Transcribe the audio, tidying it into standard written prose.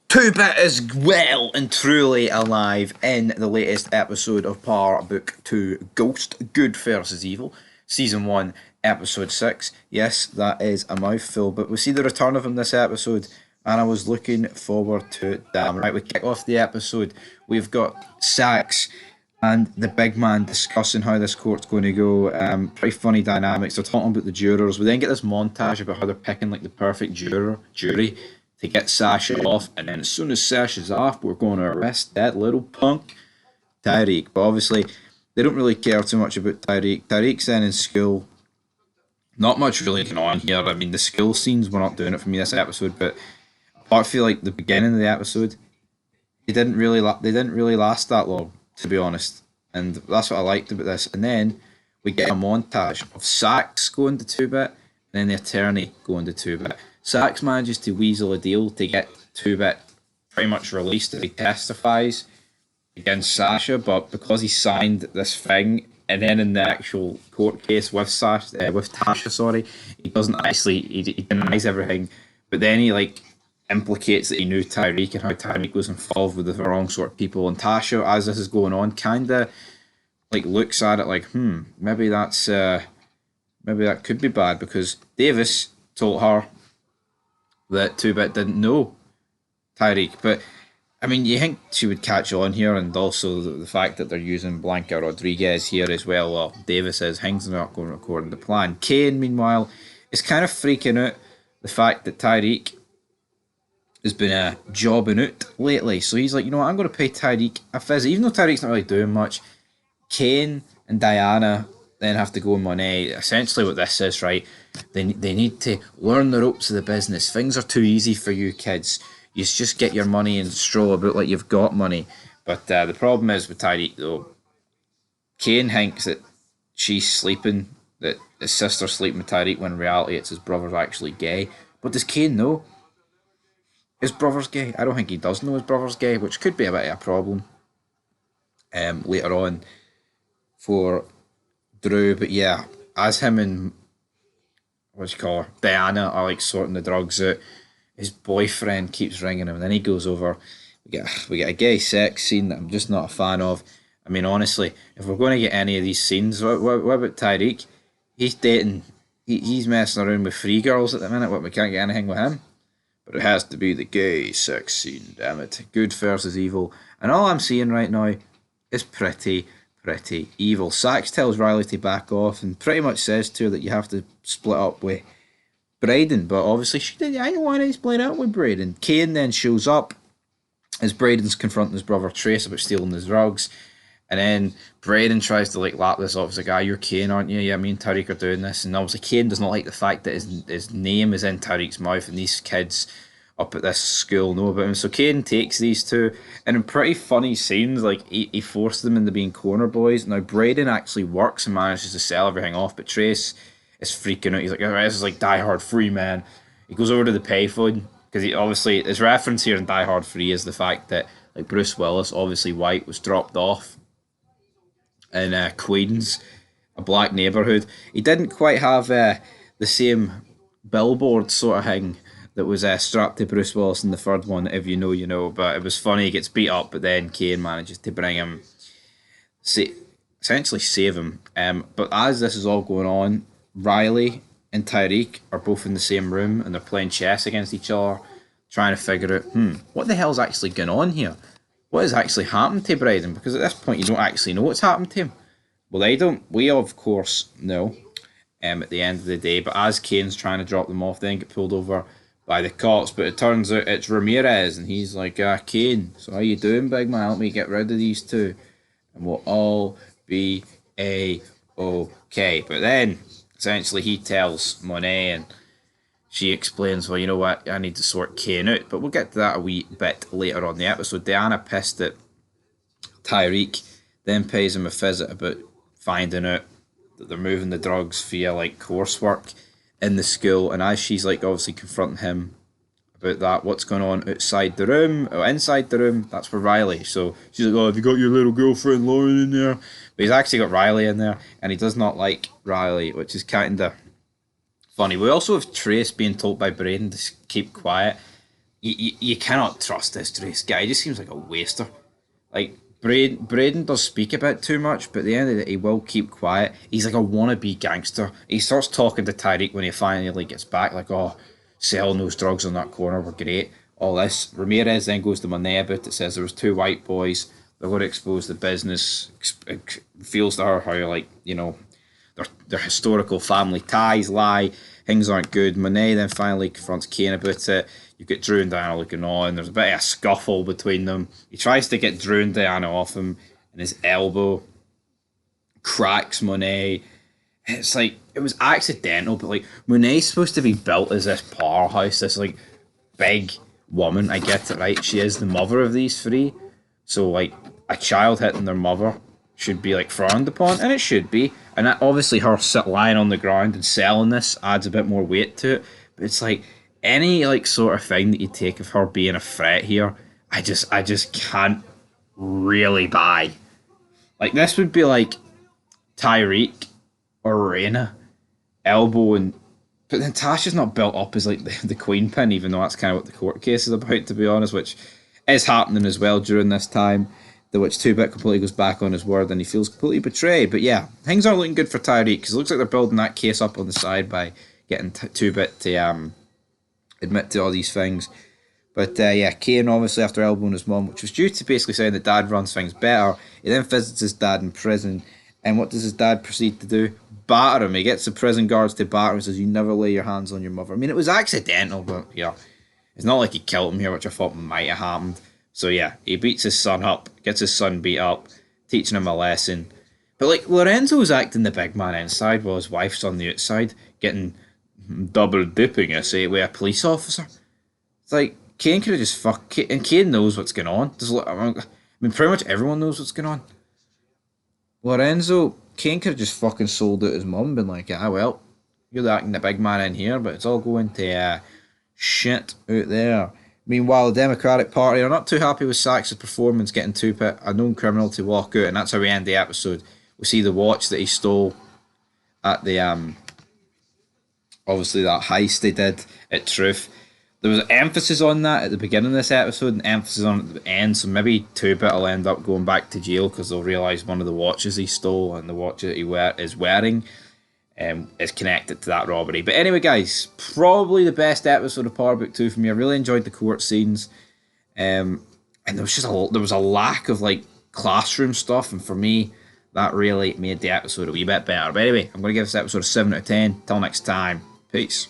Two-Bit is well and truly alive in the latest episode of Power Book 2 Ghost Good versus Evil, Season 1, Episode 6. Yes, that is a mouthful, but we see the return of him this episode, and I was looking forward to it. Damn right, we kick off the episode. We've got Sax and the big man discussing how this court's going to go. Pretty funny dynamics. They're talking about the jurors. We then get this montage about how they're picking like the perfect jury to get Sasha off, and then as soon as Sasha's off, we're going to arrest that little punk, Tyreek. But obviously, they don't really care too much about Tyreek. Tyreek's then in school. Not much really going on here. I mean, the school scenes were not doing it for me this episode, but I feel like the beginning of the episode, they didn't really last that long, to be honest. And that's what I liked about this. And then we get a montage of Sax going to Two-Bit, and then the attorney going to Two-Bit. Sax manages to weasel a deal to get Two-Bit pretty much released as he testifies against Sasha, but because he signed this thing, and then in the actual court case with Tasha, he doesn't actually he denies everything, but then he like implicates that he knew Tyreek and how Tyreek was involved with the wrong sort of people, and Tasha, as this is going on, kinda like looks at it like, maybe maybe that could be bad because Davis told her that Two-Bit didn't know Tyreek. But I mean, you think she would catch on here, and also the fact that they're using Blanca Rodriguez here as well. Well, Davis says things are not going according to plan. Kane, meanwhile, is kind of freaking out the fact that Tyreek has been jobbing out lately. So he's like, you know what, I'm going to pay Tyreek a visit, even though Tyreek's not really doing much. Kane and Diana then have to go in Monet. Essentially, what this is, right? They need to learn the ropes of the business. Things are too easy for you kids. You just get your money and stroll about like you've got money. But the problem is with Tyreek, though. Kane thinks that she's sleeping, that his sister's sleeping with Tyreek, when in reality it's his brother's actually gay. But does Kane know his brother's gay? I don't think he does know his brother's gay, which could be a bit of a problem later on for Drew. But yeah, as him and Diana are like sorting the drugs out, his boyfriend keeps ringing him, and then he goes over. We get a gay sex scene that I'm just not a fan of. I mean, honestly, if we're going to get any of these scenes, what about Tyreek? He's dating, he's messing around with free girls at the minute. What, we can't get anything with him? But it has to be the gay sex scene, damn it. Good versus evil. And all I'm seeing right now is pretty evil. Sax tells Riley to back off and pretty much says to her that you have to split up with Braden, but obviously she didn't. I don't want to split up with Braden. Kane then shows up as Braden's confronting his brother Trace about stealing his drugs, and then Braden tries to like lap this off. He's like, you're Kane, aren't you? Yeah, me and Tyreek are doing this. And obviously Kane does not like the fact that his name is in Tyreek's mouth, and these kids up at this school know about him. So Kane takes these two, and in pretty funny scenes, like he forced them into being corner boys. Now Braden actually works and manages to sell everything off, but Trace is freaking out. He's like, this is like Die Hard 3, man. He goes over to the payphone, because he obviously, his reference here in Die Hard 3 is the fact that like Bruce Willis, obviously white, was dropped off in Queens, a black neighbourhood. He didn't quite have the same billboard sort of thing that was strapped to Bruce Willis in the third one. If you know, you know. But it was funny. He gets beat up, but then Kane manages to bring him, essentially save him. But as this is all going on, Riley and Tyreek are both in the same room, and they're playing chess against each other, trying to figure out, what the hell's actually going on here? What has actually happened to Braden? Because at this point, you don't actually know what's happened to him. Well, they don't. We, of course, know at the end of the day. But as Kane's trying to drop them off, they then get pulled over by the cops. But it turns out it's Ramirez, and he's like, Kane, so how you doing, big man? Help me get rid of these two, and we'll all be A-okay. But then, essentially, he tells Monet, and she explains, well, you know what, I need to sort Kane out. But we'll get to that a wee bit later on in the episode. Diana, pissed at Tyreek, then pays him a visit about finding out that they're moving the drugs via like coursework in the school. And as she's like obviously confronting him about that, what's going on outside the room or inside the room, that's for Riley. So she's like, have you got your little girlfriend Lauren in there? But he's actually got Riley in there, and he does not like Riley, which is kind of funny. We also have Trace being told by Braden to keep quiet. you cannot trust this Trace guy. He just seems like a waster. Like Braden does speak about too much, but at the end of the day, he will keep quiet. He's like a wannabe gangster. He starts talking to Tyreek when he finally gets back, like, "Oh, selling those drugs on that corner were great." All this. Ramirez then goes to Monet about it. Says there was two white boys. They're going to expose the business. Feels to her how, like, their historical family ties lie. Things aren't good. Monet then finally confronts Kane about it. You've got Drew and Diana looking on. There's a bit of a scuffle between them. He tries to get Drew and Diana off him, and his elbow cracks Monet. It's like, it was accidental, but like, Monet's supposed to be built as this powerhouse, this like big woman. I get it, right? She is the mother of these three. So like, a child hitting their mother should be like frowned upon, and it should be. And that, obviously, her lying on the ground and selling this adds a bit more weight to it. But it's like, any like sort of thing that you take of her being a threat here, I just can't really buy. Like, this would be like Tyreek or Reina elbowing, but then Tasha's not built up as like the queen pin, even though that's kind of what the court case is about, to be honest, which is happening as well during this time. The which 2-Bit completely goes back on his word and he feels completely betrayed. But yeah, things aren't looking good for Tyreek, because it looks like they're building that case up on the side by getting 2-Bit to admit to all these things. But yeah, Kane obviously, after elbowing his mum, which was due to basically saying that dad runs things better, he then visits his dad in prison. And what does his dad proceed to do? Batter him. He gets the prison guards to batter him and says, "You never lay your hands on your mother." I mean, it was accidental, but yeah, it's not like he killed him here, which I thought might have happened. So yeah, he beats his son up, gets his son beat up, teaching him a lesson. But like, Lorenzo's acting the big man inside while his wife's on the outside, getting double dipping, I say, with a police officer. It's like, Kane could have just and Kane knows what's going on. I mean, pretty much everyone knows what's going on. Kane could have just fucking sold out his mum, been like, "Ah, well, you're acting the big man in here, but it's all going to shit out there." Meanwhile, the Democratic Party are not too happy with Sachs' performance, getting 2-Bit, a known criminal, to walk out, and that's how we end the episode. We see the watch that he stole at the obviously that heist they did at Truth. There was emphasis on that at the beginning of this episode and emphasis on it at the end, so maybe 2-Bit will end up going back to jail because they'll realise one of the watches he stole and the watch that he is wearing is connected to that robbery. But anyway, guys, probably the best episode of Power Book 2 for me. I really enjoyed the court scenes, and there was a lack of like classroom stuff, and for me, that really made the episode a wee bit better. But anyway, I'm going to give this episode a 7 out of 10. Till next time, peace.